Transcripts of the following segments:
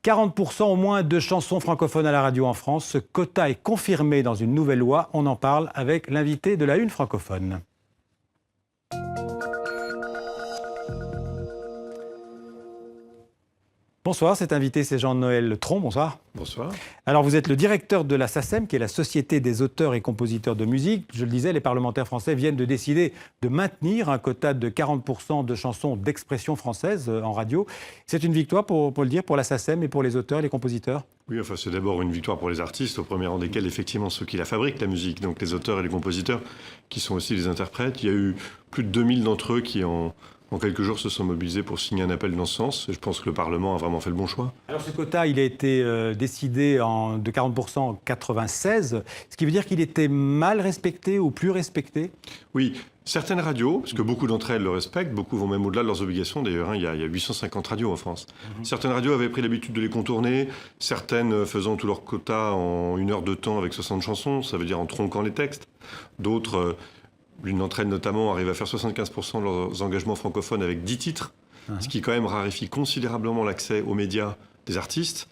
40% au moins de chansons francophones à la radio en France. Ce quota est confirmé dans une nouvelle loi. On en parle avec l'invité de la Une francophone. Bonsoir, cet invité c'est Jean-Noël Tron, bonsoir. Bonsoir. Alors vous êtes le directeur de la SACEM, qui est la Société des auteurs et compositeurs de musique. Je le disais, les parlementaires français viennent de décider de maintenir un quota de 40% de chansons d'expression française en radio. C'est une victoire, pour le dire, pour la SACEM et pour les auteurs et les compositeurs? Oui, enfin c'est d'abord une victoire pour les artistes, au premier rang desquels effectivement ceux qui la fabriquent, la musique, donc les auteurs et les compositeurs, qui sont aussi les interprètes. Il y a eu plus de 2000 d'entre eux qui en quelques jours se sont mobilisés pour signer un appel dans ce sens. Et je pense que le Parlement a vraiment fait le bon choix. Alors ce quota, il a été décidé de 40% en 1996, ce qui veut dire qu'il était mal respecté ou plus respecté? Oui, certaines radios, parce que beaucoup d'entre elles le respectent, beaucoup vont même au-delà de leurs obligations d'ailleurs, il y a 850 radios en France. Certaines radios avaient pris l'habitude de les contourner, certaines faisant tout leur quota en 1 heure de temps avec 60 chansons, ça veut dire en tronquant les textes. D'autres... L'une d'entre elles, notamment, arrive à faire 75% de leurs engagements francophones avec 10 titres, ce qui, quand même, raréfie considérablement l'accès aux médias des artistes.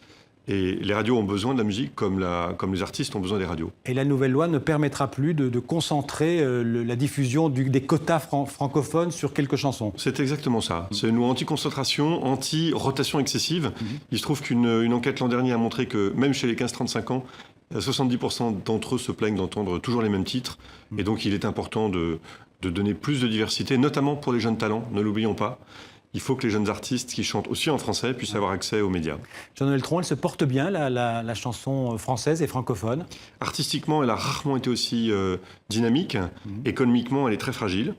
Et les radios ont besoin de la musique comme les artistes ont besoin des radios. Et la nouvelle loi ne permettra plus de concentrer la diffusion des quotas francophones sur quelques chansons. C'est exactement ça. C'est une loi anti-concentration, anti-rotation excessive. Il se trouve qu'une enquête l'an dernier a montré que, même chez les 15-35 ans, 70% d'entre eux se plaignent d'entendre toujours les mêmes titres. Et donc, il est important de donner plus de diversité, notamment pour les jeunes talents, ne l'oublions pas. Il faut que les jeunes artistes qui chantent aussi en français puissent avoir accès aux médias. Jean-Noël Tron, elle se porte bien, la chanson française et francophone? Artistiquement, elle a rarement été aussi dynamique. Économiquement, elle est très fragile.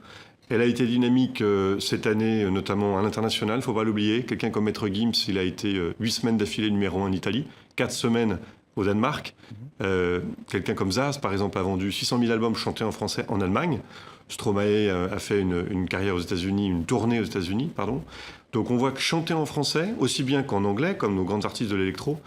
Elle a été dynamique cette année, notamment à l'international, il ne faut pas l'oublier. Quelqu'un comme Maître Gims, il a été 8 semaines d'affilée numéro 1 en Italie, 4 semaines au Danemark. Quelqu'un comme Zaz, par exemple, a vendu 600 000 albums chantés en français en Allemagne. Stromae a fait une carrière aux États-Unis, une tournée aux États-Unis, pardon. Donc on voit que chanter en français, aussi bien qu'en anglais, comme nos grands artistes de l'électro,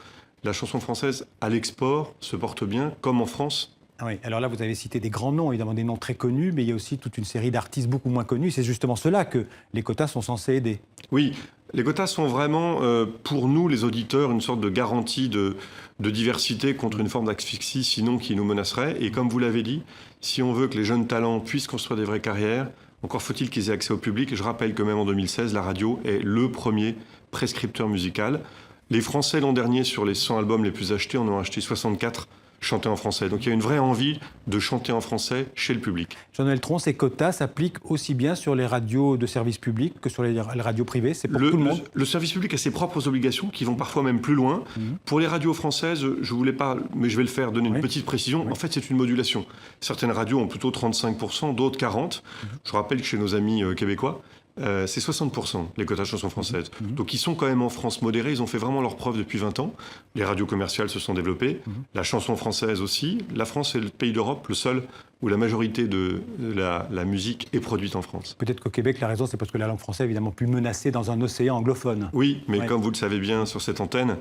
la chanson française à l'export se porte bien, comme en France. Ah oui, alors là, vous avez cité des grands noms, évidemment des noms très connus, mais il y a aussi toute une série d'artistes beaucoup moins connus. C'est justement cela que les quotas sont censés aider. Oui, les quotas sont vraiment, pour nous, les auditeurs, une sorte de garantie de diversité contre une forme d'asphyxie, sinon qui nous menacerait. Et comme vous l'avez dit, si on veut que les jeunes talents puissent construire des vraies carrières, encore faut-il qu'ils aient accès au public. Et je rappelle que même en 2016, la radio est le premier prescripteur musical. Les Français, l'an dernier, sur les 100 albums les plus achetés, en ont acheté 64 chanter en français. Donc il y a une vraie envie de chanter en français chez le public. Jean-Noël Tron, ces quotas s'appliquent aussi bien sur les radios de service public que sur les radios privées? C'est pour tout le monde? Le service public a ses propres obligations qui vont parfois même plus loin. Pour les radios françaises, je ne voulais pas, mais je vais le faire, donner une petite précision. En fait, c'est une modulation. Certaines radios ont plutôt 35%, d'autres 40%. Je rappelle que chez nos amis québécois, c'est 60% les quotas de chansons françaises. Donc ils sont quand même en France modérés, ils ont fait vraiment leur preuve depuis 20 ans. Les radios commerciales se sont développées, la chanson française aussi. La France est le pays d'Europe, le seul où la majorité de la musique est produite en France. Peut-être qu'au Québec, la raison, c'est parce que la langue française est évidemment plus menacée dans un océan anglophone. Oui, mais comme vous le savez bien sur cette antenne,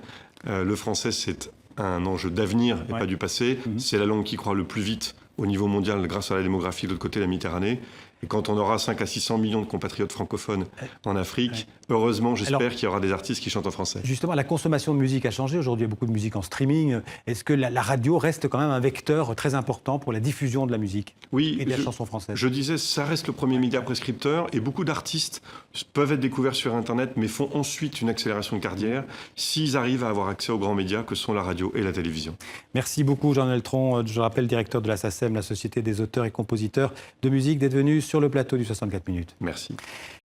le français c'est un enjeu d'avenir et pas du passé. C'est la langue qui croît le plus vite au niveau mondial grâce à la démographie de l'autre côté de la Méditerranée. Et quand on aura 5 à 600 millions de compatriotes francophones en Afrique, heureusement, j'espère qu'il y aura des artistes qui chantent en français. Justement, la consommation de musique a changé. Aujourd'hui, il y a beaucoup de musique en streaming. Est-ce que la radio reste quand même un vecteur très important pour la diffusion de la musique et de la chanson française? Je disais, ça reste le premier média prescripteur et beaucoup d'artistes peuvent être découverts sur Internet mais font ensuite une accélération de carrière s'ils arrivent à avoir accès aux grands médias que sont la radio et la télévision. Merci beaucoup, Jean-Noël Tron. Je rappelle, directeur de la SACEM, la Société des auteurs et compositeurs de musique, d'être venu sur le plateau du 64 minutes. Merci.